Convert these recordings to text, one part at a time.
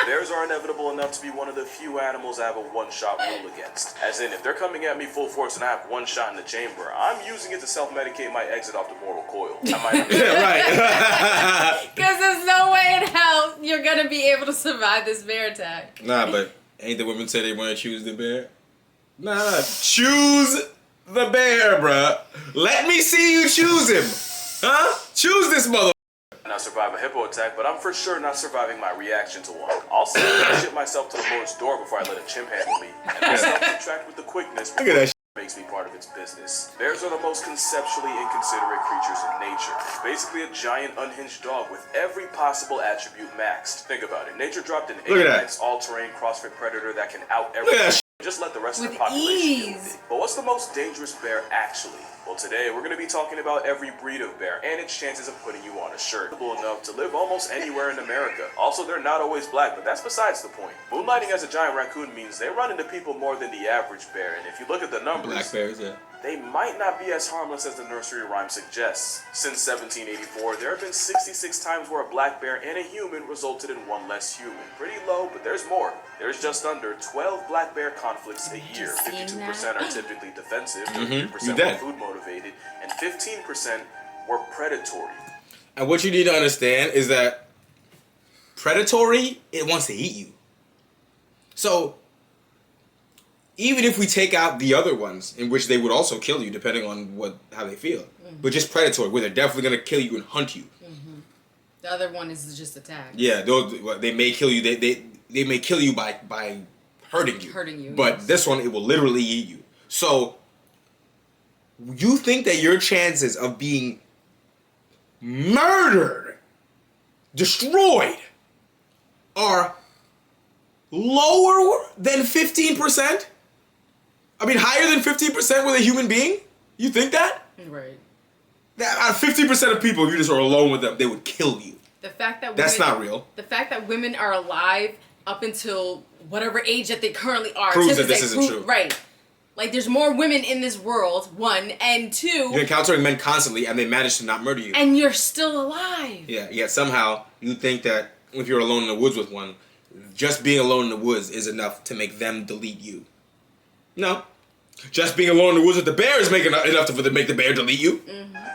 Bears are inevitable enough to be one of the few animals I have a one-shot rule against. As in, if they're coming at me full force and I have one shot in the chamber, I'm using it to self-medicate my exit off the mortal coil. Right. Because there's no way in hell you're going to be able to survive this bear attack. Nah, but ain't the women say they want to choose the bear? Nah, choose the bear, bruh. Let me see you choose him. Huh? Choose this mother. Not survive a hippo attack, but I'm for sure not surviving my reaction to one. I'll sit and shit myself to the Lord's door before I let a chimp handle me. And I self-contract with the quickness. Look at that shit. Makes me part of its business. Bears are the most conceptually inconsiderate creatures in nature. Basically a giant unhinged dog with every possible attribute maxed. Think about it. Nature dropped an apex all-terrain CrossFit predator that can out everything. Just let the rest of the population deal with it. But what's the most dangerous bear actually? Well, today we're going to be talking about every breed of bear and its chances of putting you on a shirt. Enough to live almost anywhere in America. Also, they're not always black, but that's besides the point. Moonlighting as a giant raccoon means they run into people more than the average bear, and if you look at the numbers, Black bears, yeah. they might not be as harmless as the nursery rhyme suggests. Since 1784, there have been 66 times where a black bear and a human resulted in one less human. Pretty low, but there's more. There's just under 12 black bear conflicts a year. 52% are typically defensive, 33% were food motivated, and 15% were predatory. And what you need to understand is that predatory, it wants to eat you. So, even if we take out the other ones, in which they would also kill you, depending on how they feel, but just predatory, where they're definitely going to kill you and hunt you. The other one is just attack. Yeah, they may kill you. They may kill you by hurting you. But this one, it will literally eat you. So, you think that your chances of being murdered, destroyed, are lower than 15%? I mean, higher than 15% with a human being? You think that? Right. That out of 50% of people, if you just are alone with them, they would kill you. The fact that that's not real. The fact that women are alive up until whatever age that they currently are proves that this isn't true. Right. Like, there's more women in this world, one, and two... You're encountering men constantly, and they manage to not murder you. And you're still alive. Yeah, yet somehow you think that if you're alone in the woods with one, just being alone in the woods is enough to make them delete you. No. Just being alone in the woods with the bear is enough to make the bear delete you.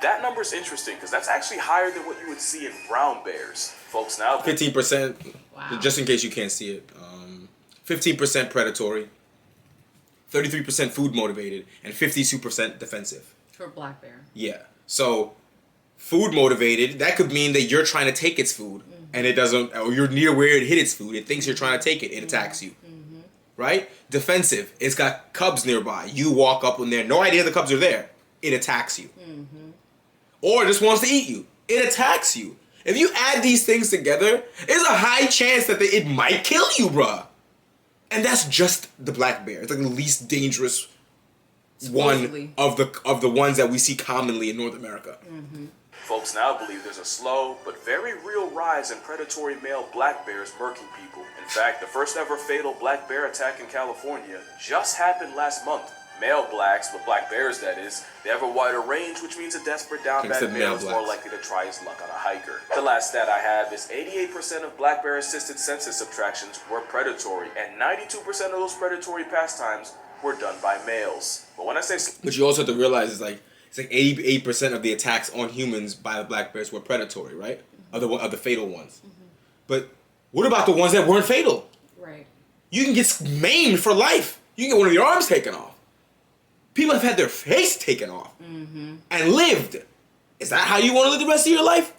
That number's interesting, because that's actually higher than what you would see in brown bears. Folks, now... 15%, wow. Just in case you can't see it, 15% predatory, 33% food motivated, and 52% defensive. For a black bear. Yeah. So, food motivated, that could mean that you're trying to take its food, and it doesn't, or you're near where it hit its food, it thinks you're trying to take it, it attacks you. Right? Defensive, it's got cubs nearby. You walk up when there, no idea the cubs are there. It attacks you. Or it just wants to eat you. It attacks you. If you add these things together, there's a high chance that it might kill you, bruh. And that's just the black bear. It's like the least dangerous one of the ones that we see commonly in North America. Folks now believe there's a slow but very real rise in predatory male black bears murking people. In fact, the first ever fatal black bear attack in California just happened last month. Male blacks, but black bears that is, they have a wider range, which means a desperate down-bad male is more likely to try his luck on a hiker. The last stat I have is 88% of black bear-assisted census subtractions were predatory, and 92% of those predatory pastimes were done by males. But when I say... But you also have to realize it's like 88% of the attacks on humans by the black bears were predatory, right? Of the fatal ones. But what about the ones that weren't fatal? Right. You can get maimed for life. You can get one of your arms taken off. People have had their face taken off and lived. Is that how you want to live the rest of your life?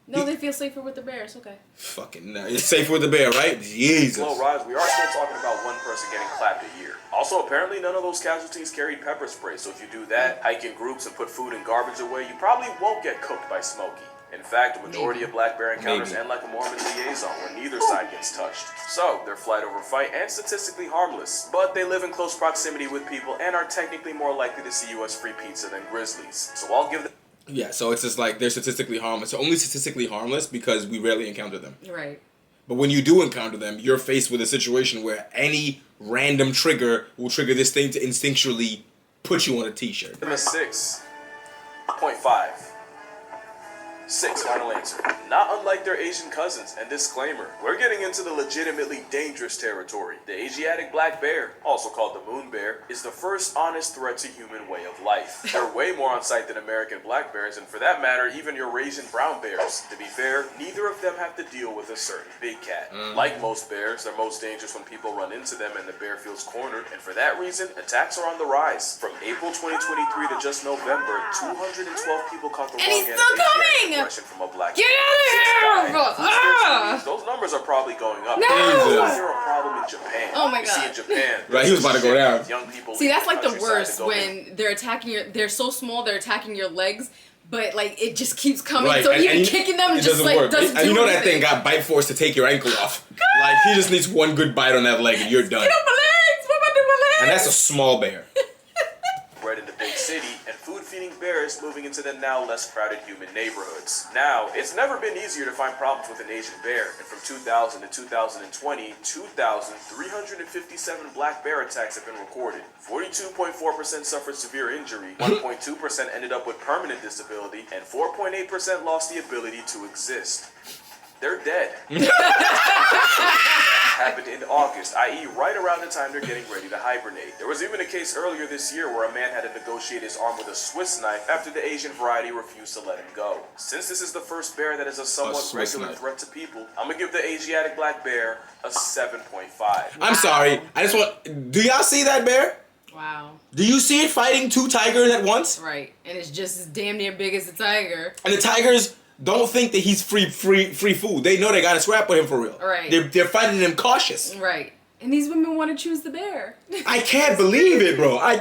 No, they feel safer with the bears. Okay. Fucking no. It's safer with the bear, right? Jesus. Slow rise, we are still talking about one person getting clapped a year. Also, apparently none of those casualties carried pepper spray, so if you do that, hike in groups and put food and garbage away, you probably won't get cooked by Smokey. In fact, the majority of black bear encounters end like a Mormon liaison where neither side gets touched. So, they're flight over fight and statistically harmless, but they live in close proximity with people and are technically more likely to see you as free pizza than grizzlies. So I'll give them... Yeah, so it's just like they're statistically harmless. They're only statistically harmless because we rarely encounter them. Right. But when you do encounter them, you're faced with a situation where any random trigger will trigger this thing to instinctually put you on a t-shirt. Number 6. 0.5. 6, final answer. Not unlike their Asian cousins, and disclaimer, we're getting into the legitimately dangerous territory. The Asiatic black bear, also called the moon bear, is the first honest threat to human way of life. They're way more on sight than American black bears, and for that matter, even Eurasian brown bears. To be fair, neither of them have to deal with a certain big cat. Like most bears, they're most dangerous when people run into them and the bear feels cornered, and for that reason, attacks are on the rise. From April 2023 to just November, 212 people caught the And wrong he's end still of Asiatic coming! aggression from a black Get bear. out of here! Those numbers are probably going up. No! Is there a problem in Japan? Oh my You see, God. in Japan, Right, he was about to go down. young people See, that's leave like the countryside to worst go when they're attacking your. They're so small, they're attacking your legs, but like it just keeps coming. Right, So and even you- kicking them it just doesn't like work. doesn't And do you know that anything. thing got bite force to take your ankle off. Like, he just needs one good bite on that leg and you're done. Get off my legs! What am I doing with my legs? And that's a small bear. bred in the big city, and food-feeding bears moving into the now less crowded human neighborhoods. Now, it's never been easier to find problems with an Asian bear, and from 2000 to 2020, 2,357 black bear attacks have been recorded. 42.4% suffered severe injury, 1.2% ended up with permanent disability, and 4.8% lost the ability to exist. They're dead. Happened in August, i.e. right around the time they're getting ready to hibernate. There was even a case earlier this year where a man had to negotiate his arm with a Swiss knife after the Asian variety refused to let him go. Since this is the first bear that is a somewhat Swiss regular knife. threat to people, I'm gonna give the Asiatic black bear a 7.5. I'm sorry. I just want. Do y'all see that bear? Wow. Do you see it fighting two tigers at once? Right. And it's just as damn near big as the tiger. And the tigers don't think that he's free food. They know they gotta scrap with him for real. Right. They're fighting him cautious. Right. And these women want to choose the bear. I can't believe it, bro. I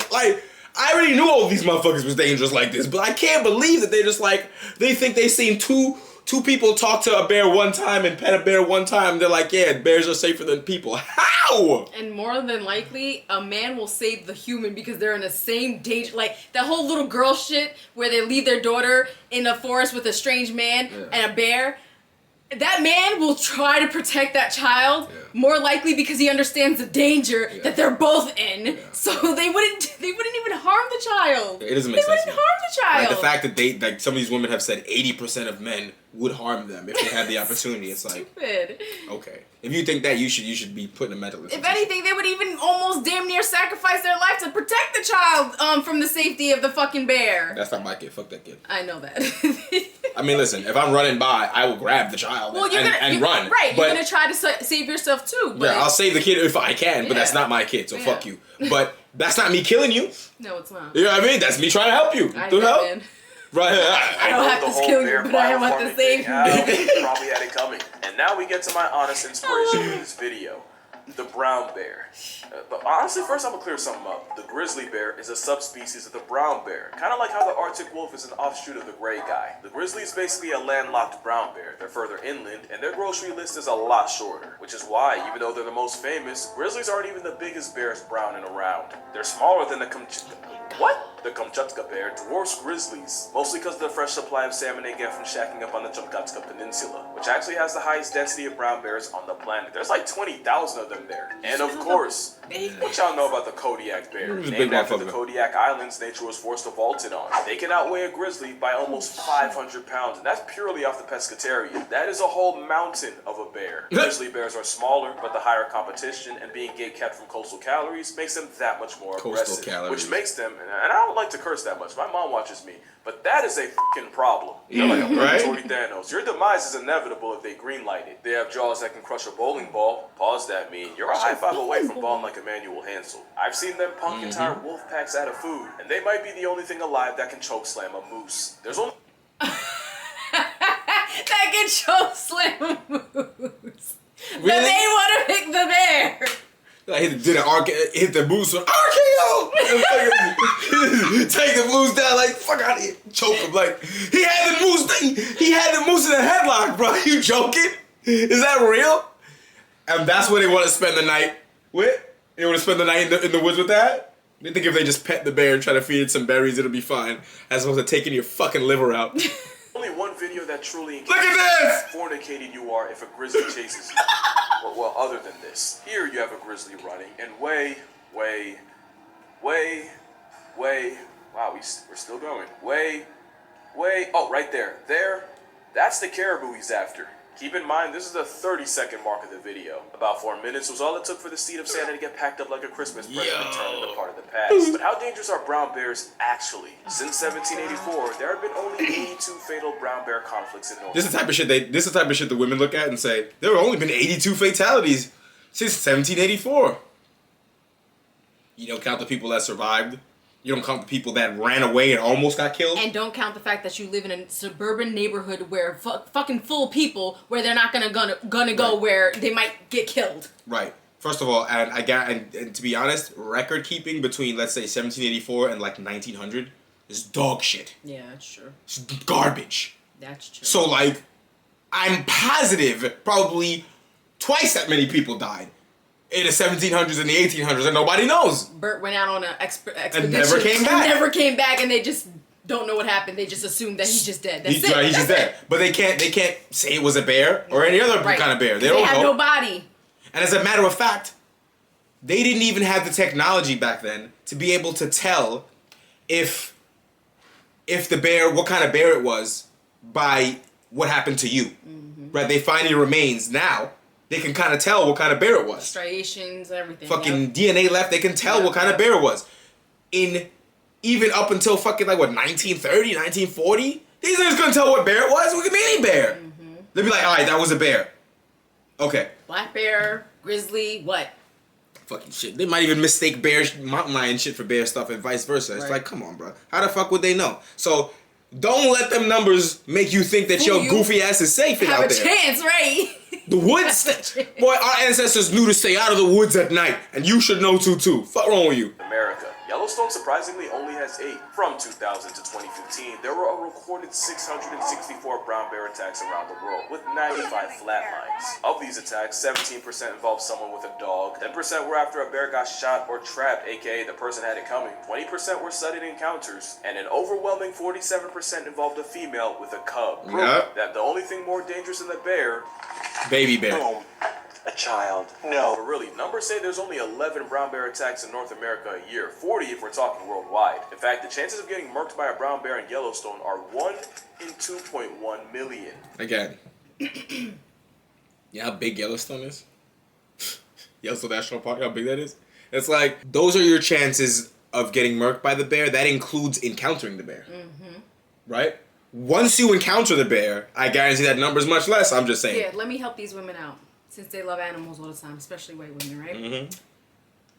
already knew all these motherfuckers was dangerous like this, but I can't believe that they're just like, they think they seen two people talk to a bear one time and pet a bear one time. They're like, yeah, bears are safer than people. How? And more than likely, a man will save the human because they're in the same danger. Like that whole little girl shit where they leave their daughter in a forest with a strange man and a bear. That man will try to protect that child more likely because he understands the danger that they're both in. So they wouldn't even harm the child. It doesn't make they sense. wouldn't harm the child. Like the fact that some of these women have said 80% of men would harm them if they had the opportunity. It's like, Stupid. okay, if you think that, you should be put in a mental If institution. anything, they would even almost damn near sacrifice their life to protect the child from the safety of the fucking bear. That's not my kid. Fuck that kid. I know that. I mean, listen, if I'm running by, I will grab the child Well, and run. Right, But, you're gonna try to save yourself too. But yeah, I'll save the kid if I can, but that's Yeah. not my kid, so Yeah. fuck you. But that's not me killing you. no, it's not. You know what I mean? That's me trying to help you. I To know, help. man. Right. I don't have The to whole kill you, bear but I don't have to biofarming save thing, you. you probably had it coming. And now we get to my honest inspiration for this video. The brown bear. But honestly, first I'm gonna clear something up. The grizzly bear is a subspecies of the brown bear. Kind of like how the Arctic wolf is an offshoot of the gray guy. The grizzly is basically a landlocked brown bear. They're further inland, and their grocery list is a lot shorter. Which is why, even though they're the most famous, grizzlies aren't even the biggest bears brown and around. They're smaller than the The Kamchatka bear dwarfs grizzlies, mostly because of the fresh supply of salmon they get from shacking up on the Kamchatka Peninsula, which actually has the highest density of brown bears on the planet. There's like 20,000 of them there. And of course, what y'all know about the Kodiak bear? He's a big Named after the motherfucker. Kodiak Islands nature was forced to vault in on. They can outweigh a grizzly by almost 500 pounds, and that's purely off the pescatarian. That is a whole mountain of a bear. Grizzly bears are smaller, but the higher competition and being gate-kept from coastal calories makes them that much more aggressive. calories. Which makes them, and I don't like to curse that much, my mom watches me, but that is a fucking problem. They're like a Right? Tory Thanos. Your demise is inevitable if they greenlight it. They have jaws that can crush a bowling ball. Pause that mean. You're a high five away from balling like Emmanuel Hansel. I've seen them punk entire wolf packs out of food, and they might be the only thing alive that can choke slam a moose. There's only That can choke slam a moose. But Really? they want to pick the bear. I hit the moose with RKO. Take the moose down like fuck out of here. Choke him like he had the moose thing. He had the moose in a headlock, bro. You joking? Is that real? And that's where they want to spend the night with. They want to spend the night in the woods with that. They think if they just pet the bear and try to feed it some berries, it'll be fine, as opposed to taking your fucking liver out. only one video that truly Look at this! fornicated you are if a grizzly chases you. Well, other than this, here you have a grizzly running, and wow, we're still going. Wait, oh, right there. There, that's the caribou he's after. Keep in mind, this is the 30-second mark of the video. About 4 minutes was all it took for the seed of Santa to get packed up like a Christmas present and turn into part of the past. But how dangerous are brown bears actually? Since 1784, there have been only 82 fatal brown bear conflicts in North. This is the type of shit this is the type of shit the women look at and say, there have only been 82 fatalities since 1784. You don't count the people that survived. You don't count the people that ran away and almost got killed. And don't count the fact that you live in a suburban neighborhood where fucking full of people where they're not gonna go where they might get killed. Right. First of all, and to be honest, record keeping between, let's say, 1784 and like 1900 is dog shit. Yeah, that's true. It's garbage. That's true. So like, I'm positive probably twice that many people died in the 1700s and the 1800s, and nobody knows. Bert went out on an expedition and never came back. Never came back, and they just don't know what happened. They just assume that he's just dead. That's it. Right, he's just dead. But they can't say it was a bear or any other kind of bear. They don't have know. no body. And as a matter of fact, they didn't even have the technology back then to be able to tell if the bear, what kind of bear it was, by what happened to you. Mm-hmm. Right? They find your remains now. They can kind of tell what kind of bear it was. Striations, everything. Fucking DNA left. They can tell what kind of bear it was. Even up until fucking like what 1930, 1940, these niggas couldn't tell what bear it was. It could be any bear. Mm-hmm. They'd be like, all right, that was a bear. Okay. Black bear, grizzly, what? Fucking shit. They might even mistake bear mountain lion shit for bear stuff and vice versa. It's like, come on, bro. How the fuck would they know? So don't let them numbers make you think that your goofy ass is safe out there. Have a chance, right? The woods? Boy, our ancestors knew to stay out of the woods at night, and you should know too. Fuck wrong with you. America. Yellowstone surprisingly only has 8. From 2000 to 2015, there were a recorded 664 brown bear attacks around the world, with 95 flatlines. Of these attacks, 17% involved someone with a dog, 10% were after a bear got shot or trapped, aka the person had it coming, 20% were sudden encounters, and an overwhelming 47% involved a female with a cub. Yep. That the only thing more dangerous than the bear... Baby bear. Boom. A child. No. But really, numbers say there's only 11 brown bear attacks in North America a year, 40 if we're talking worldwide. In fact, the chances of getting murked by a brown bear in Yellowstone are 1 in 2.1 million. Again. You know how big Yellowstone is? Yellowstone National Park, how big that is? It's like, those are your chances of getting murked by the bear. That includes encountering the bear. Mm-hmm. Right? Once you encounter the bear, I guarantee that number is much less. I'm just saying. Yeah, let me help these women out. Since they love animals all the time, especially white women, right? Mm-hmm.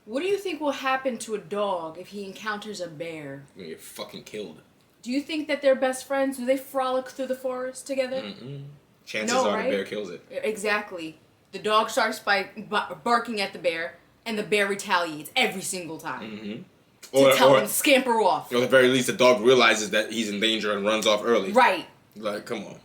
What do you think will happen to a dog if he encounters a bear? You're gonna get fucking killed. Do you think that they're best friends? Do they frolic through the forest together? Mm-mm. Chances are the bear kills it. Exactly. The dog starts by barking at the bear, and the bear retaliates every single time. Mm-hmm. To tell him to scamper off. Or at the very least, the dog realizes that he's in danger and runs off early. Right. Like, come on.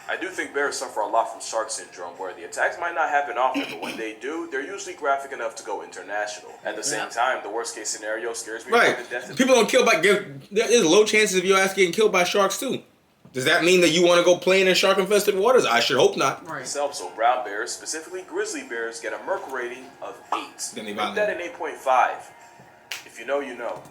I do think bears suffer a lot from shark syndrome, where the attacks might not happen often, but when they do, they're usually graphic enough to go international. At the same time, the worst case scenario scares me more than death. People don't kill by... There's low chances of your ass getting killed by sharks, too. Does that mean that you want to go playing in shark-infested waters? I should hope not. Right. So brown bears, specifically grizzly bears, get a Merc rating of 8. Then they Make that an 8.5. If you know, you know.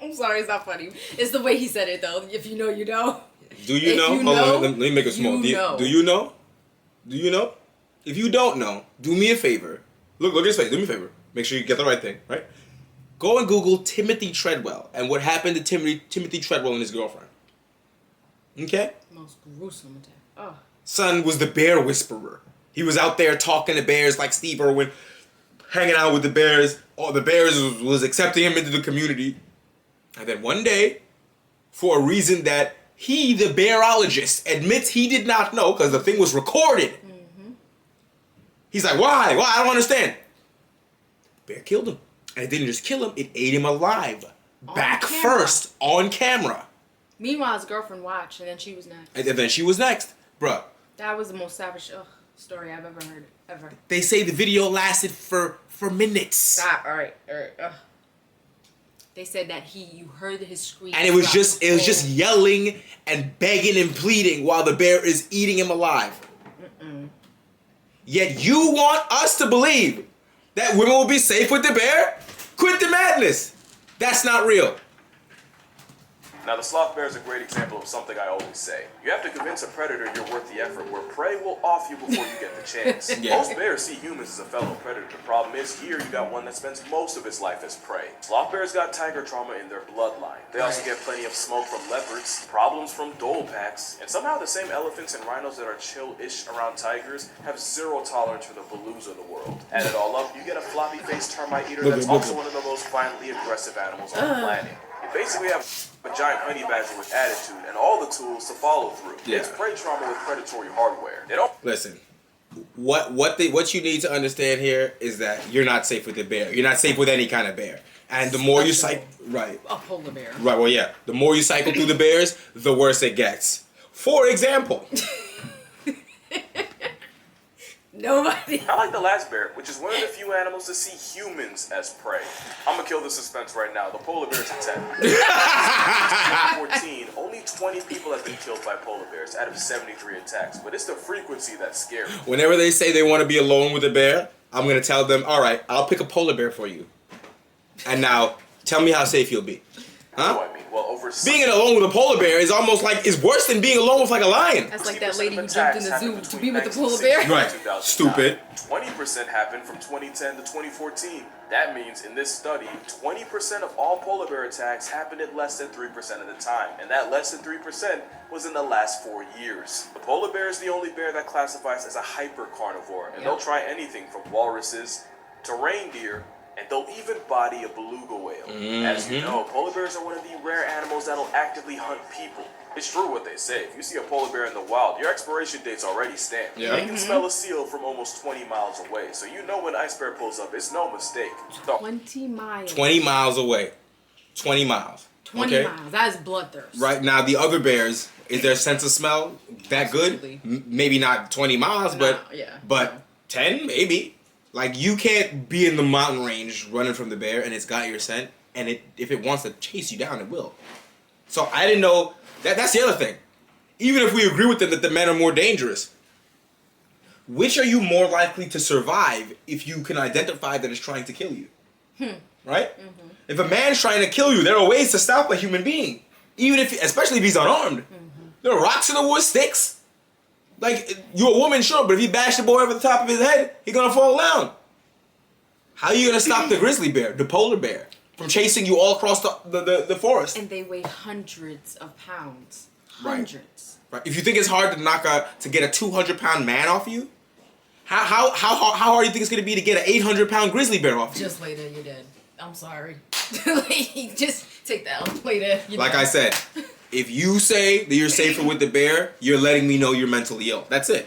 I'm sorry, it's not funny. It's the way he said it, though. If you know, you know. Do you know? Hold on, let me make it small. Do you know? Do you know? If you don't know, do me a favor. Look at his face. Do me a favor. Make sure you get the right thing, right? Go and Google Timothy Treadwell and what happened to Timothy Treadwell and his girlfriend. Okay? Most gruesome attack. Oh. Son was the bear whisperer. He was out there talking to bears like Steve Irwin, hanging out with the bears. All the bears was accepting him into the community. And then one day, for a reason that he, the bearologist, admits he did not know because the thing was recorded. Mm-hmm. He's like, why? Why? I don't understand. Bear killed him. And it didn't just kill him, it ate him alive. Back first, on camera. Meanwhile, his girlfriend watched, and then she was next. And then she was next. Bruh. That was the most savage story I've ever heard, ever. They say the video lasted for minutes. Stop. All right. They said that you heard his scream. And it was just yelling and begging and pleading while the bear is eating him alive. Mm-mm. Yet you want us to believe that women will be safe with the bear? Quit the madness. That's not real. Now, the sloth bear is a great example of something I always say. You have to convince a predator you're worth the effort, where prey will off you before you get the chance. Yeah. Most bears see humans as a fellow predator. The problem is, here you got one that spends most of its life as prey. Sloth bears got tiger trauma in their bloodline. They also get plenty of smoke from leopards, problems from dole packs, and somehow the same elephants and rhinos that are chill-ish around tigers have zero tolerance for the baloos of the world. Add it all up, you get a floppy-faced termite eater that's also one of the most violently aggressive animals on the planet. You basically have a giant honey badger with attitude and all the tools to follow through. Yeah. It's prey trauma with predatory hardware. They don't Listen, what you need to understand here is that you're not safe with the bear. You're not safe with any kind of bear. And the more you cycle, right, A polar bear. right, well, yeah, the more you cycle through the bears, the worse it gets. For example, Nobody. I like the last bear, which is one of the few animals to see humans as prey. I'm gonna kill the suspense right now. The polar bear's a 10. In 2014, only 20 people have been killed by polar bears out of 73 attacks, but it's the frequency that's scary. whenever they say they want to be alone with a bear, I'm gonna tell them, all right, I'll pick a polar bear for you. And now, tell me how safe you'll be. What Huh? do I mean? Well, over Being alone with a polar bear is almost like, is worse than being alone with like a lion. That's like that lady who jumped in the zoo to be with the polar bear. Right. Stupid. 20% happened from 2010 to 2014. That means in this study, 20% of all polar bear attacks happened at less than 3% of the time. And that less than 3% was in the last 4 years. The polar bear is the only bear that classifies as a hyper-carnivore. And they'll try anything from walruses to reindeer, and they'll even body a beluga whale. As you know, polar bears are one of the rare animals that'll actively hunt people. It's true what they say. If you see a polar bear in the wild, your expiration date's already stamped. Yeah. They can smell a seal from almost 20 miles away. So you know when ice bear pulls up, it's no mistake. So, 20 miles. 20 miles away. 20 miles. 20 okay? miles. That is bloodthirst. Right now, the other bears, is their sense of smell that good? Absolutely. Maybe not 20 miles, but yeah. but No. 10 maybe. Like, you can't be in the mountain range running from the bear and it's got your scent, and if it wants to chase you down, it will. So I didn't know that's the other thing. Even if we agree with them that the men are more dangerous, which are you more likely to survive if you can identify that it's trying to kill you? Right? If a man's trying to kill you, there are ways to stop a human being. Even if, especially if he's unarmed. There are rocks in the wood, sticks. Like, you're a woman, sure, but if you bash the boy over the top of his head, he's gonna fall down. How are you gonna stop the grizzly bear, the polar bear, from chasing you all across the forest? And they weigh hundreds of pounds. Right. Hundreds. Right. If you think it's hard to get a 200-pound man off you, how hard do you think it's gonna be to get an 800-pound grizzly bear off you? Just later, you're dead. I'm sorry. Like, just take that out later. Like I said, if you say that you're safer with the bear, you're letting me know you're mentally ill. That's it.